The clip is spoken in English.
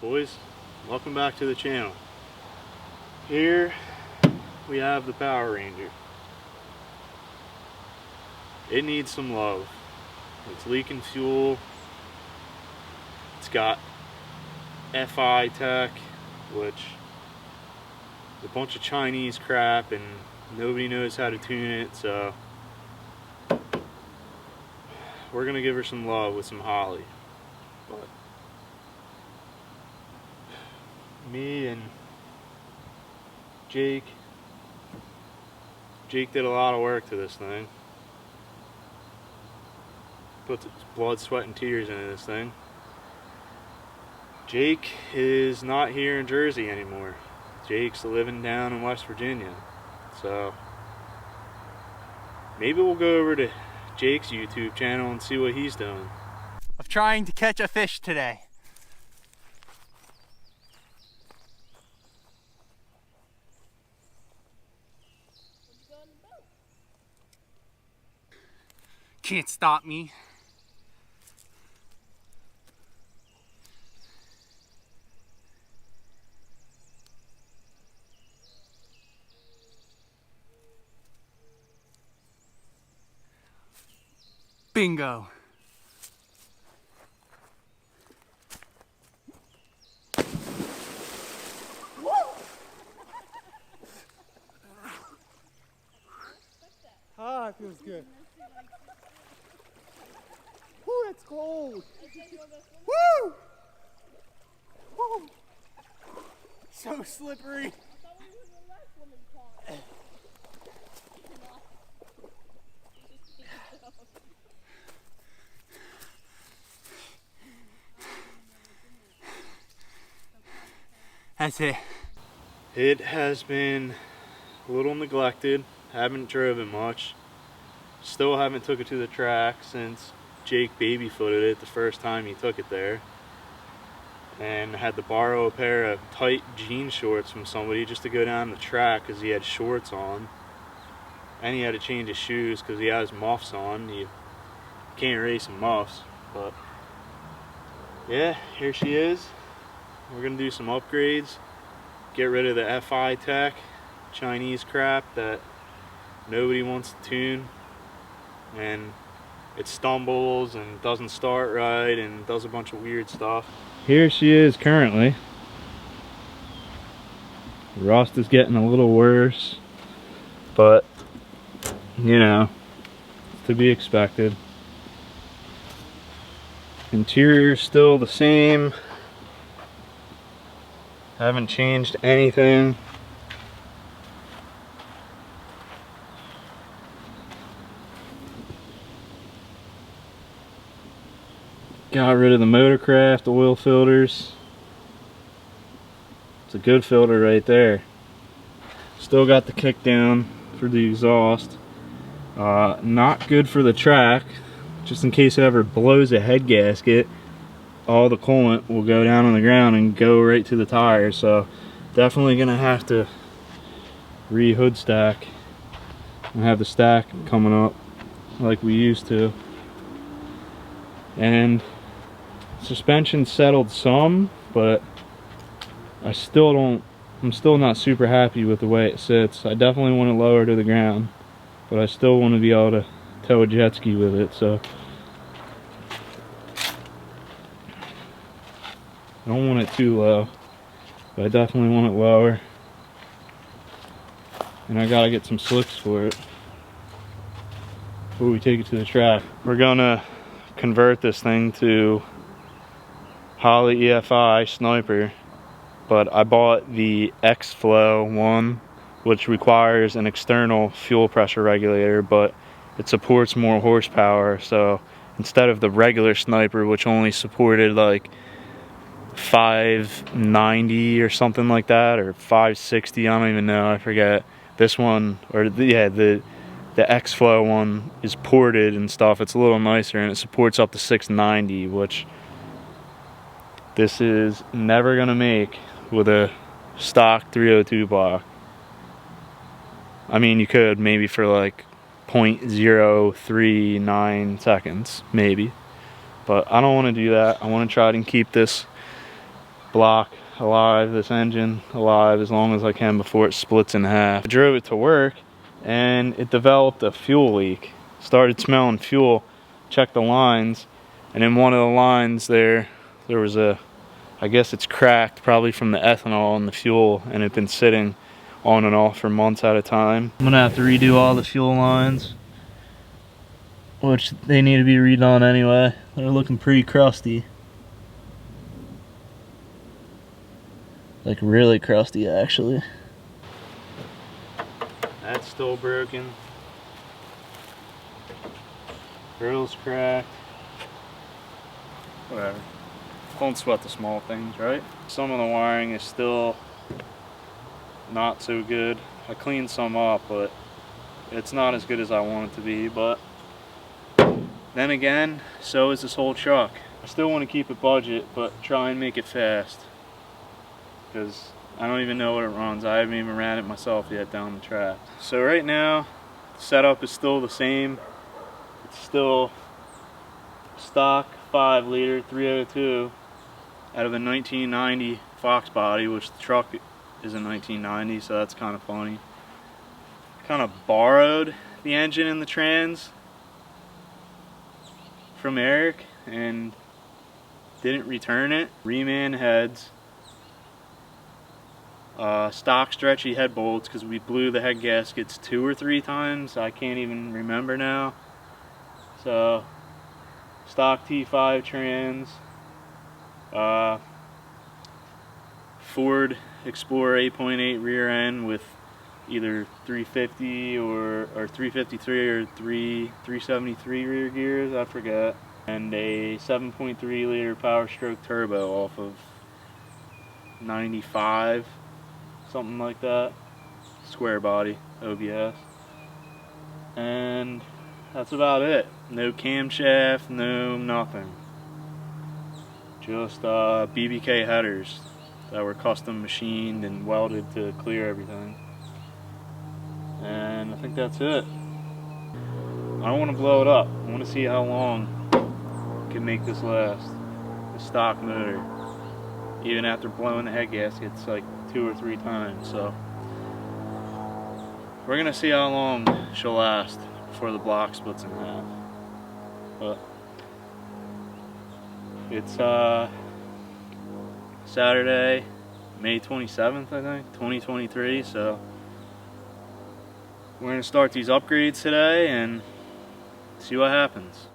Alright boys, welcome back to the channel. Here we have the Power Ranger. It needs some love. It's leaking fuel. It's got FI tech, which is a bunch of Chinese crap and nobody knows how to tune it, so we're gonna give her some love with some Holley. But me and Jake did a lot of work to this thing. Put blood, sweat, and tears into this thing. Jake is not here in Jersey anymore. Jake's living down in West Virginia. So maybe we'll go over to Jake's YouTube channel and see what he's doing. Of trying to catch a fish today. Can't stop me. Bingo. Ah, it feels good. Woo, it's cold. Woo! Woo! So slippery. That's it. It has been a little neglected. Haven't driven much. Still haven't took it to the track since Jake baby-footed it the first time he took it there. And had to borrow a pair of tight jean shorts from somebody just to go down the track because he had shorts on. And he had to change his shoes because he has muffs on. You can't race in muffs. But yeah, here she is. We're gonna do some upgrades. Get rid of the FI tech, Chinese crap that nobody wants to tune. And it stumbles and doesn't start right and does a bunch of weird stuff. Here she is currently. Rust is getting a little worse, but you know, it's to be expected. Interior is still the same. Haven't changed anything. Got rid of the Motorcraft oil filters. It's a good filter right there. Still got the kick down for the exhaust. Not good for the track. Just in case it ever blows a head gasket, all the coolant will go down on the ground and go right to the tires. So definitely gonna have to re-hood stack and have the stack coming up like we used to. And suspension settled some, but I'm still not super happy with the way it sits. I definitely want it lower to the ground, but I still want to be able to tow a jet ski with it, so I don't want it too low, but I definitely want it lower. And I gotta get some slicks for it before we take it to the track. We're gonna convert this thing to Holley EFI Sniper, but I bought the X-Flow one, which requires an external fuel pressure regulator, but it supports more horsepower. So instead of the regular Sniper, which only supported like 590 or something like that, or 560, I don't even know, I forget. This one, or the X-Flow one is ported and stuff. It's a little nicer and it supports up to 690, which this is never gonna make with a stock 302 block. I mean, you could maybe for like 0.039 seconds, maybe. But I don't want to do that. I want to try and keep this block alive, this engine alive, as long as I can before it splits in half. I drove it to work and it developed a fuel leak. Started smelling fuel, checked the lines, and in one of the lines there was I guess it's cracked, probably from the ethanol in the fuel, and it'd been sitting on and off for months at a time. I'm gonna have to redo all the fuel lines, which they need to be redone anyway. They're looking pretty crusty. Like really crusty, actually. That's still broken. Grill's cracked. Whatever. Don't sweat the small things, right? Some of the wiring is still not so good. I cleaned some up, but it's not as good as I want it to be. But then again, so is this whole truck. I still want to keep it budget, but try and make it fast, because I don't even know what it runs. I haven't even ran it myself yet down the track. So right now, the setup is still the same. It's still stock 5-liter 302 out of a 1990 Fox body, which the truck is a 1990, so that's kind of funny. Kind of borrowed the engine and the trans from Eric and didn't return it. Reman heads, stock stretchy head bolts, because we blew the head gaskets 2 or 3 times. I can't even remember now. So stock T5 trans, Ford Explorer 8.8 rear end with either 350 or 353 or 373 rear gears, I forget, and a 7.3 liter Power Stroke turbo off of 95, something like that, square body OBS, and that's about it. No camshaft, no nothing. Just BBK headers that were custom machined and welded to clear everything. And I think that's it. I don't want to blow it up. I want to see how long I can make this last. The stock motor. Even after blowing the head gaskets like 2 or 3 times. So we're going to see how long she'll last before the block splits in half. But it's Saturday, May 27th, I think, 2023, so we're going to start these upgrades today and see what happens.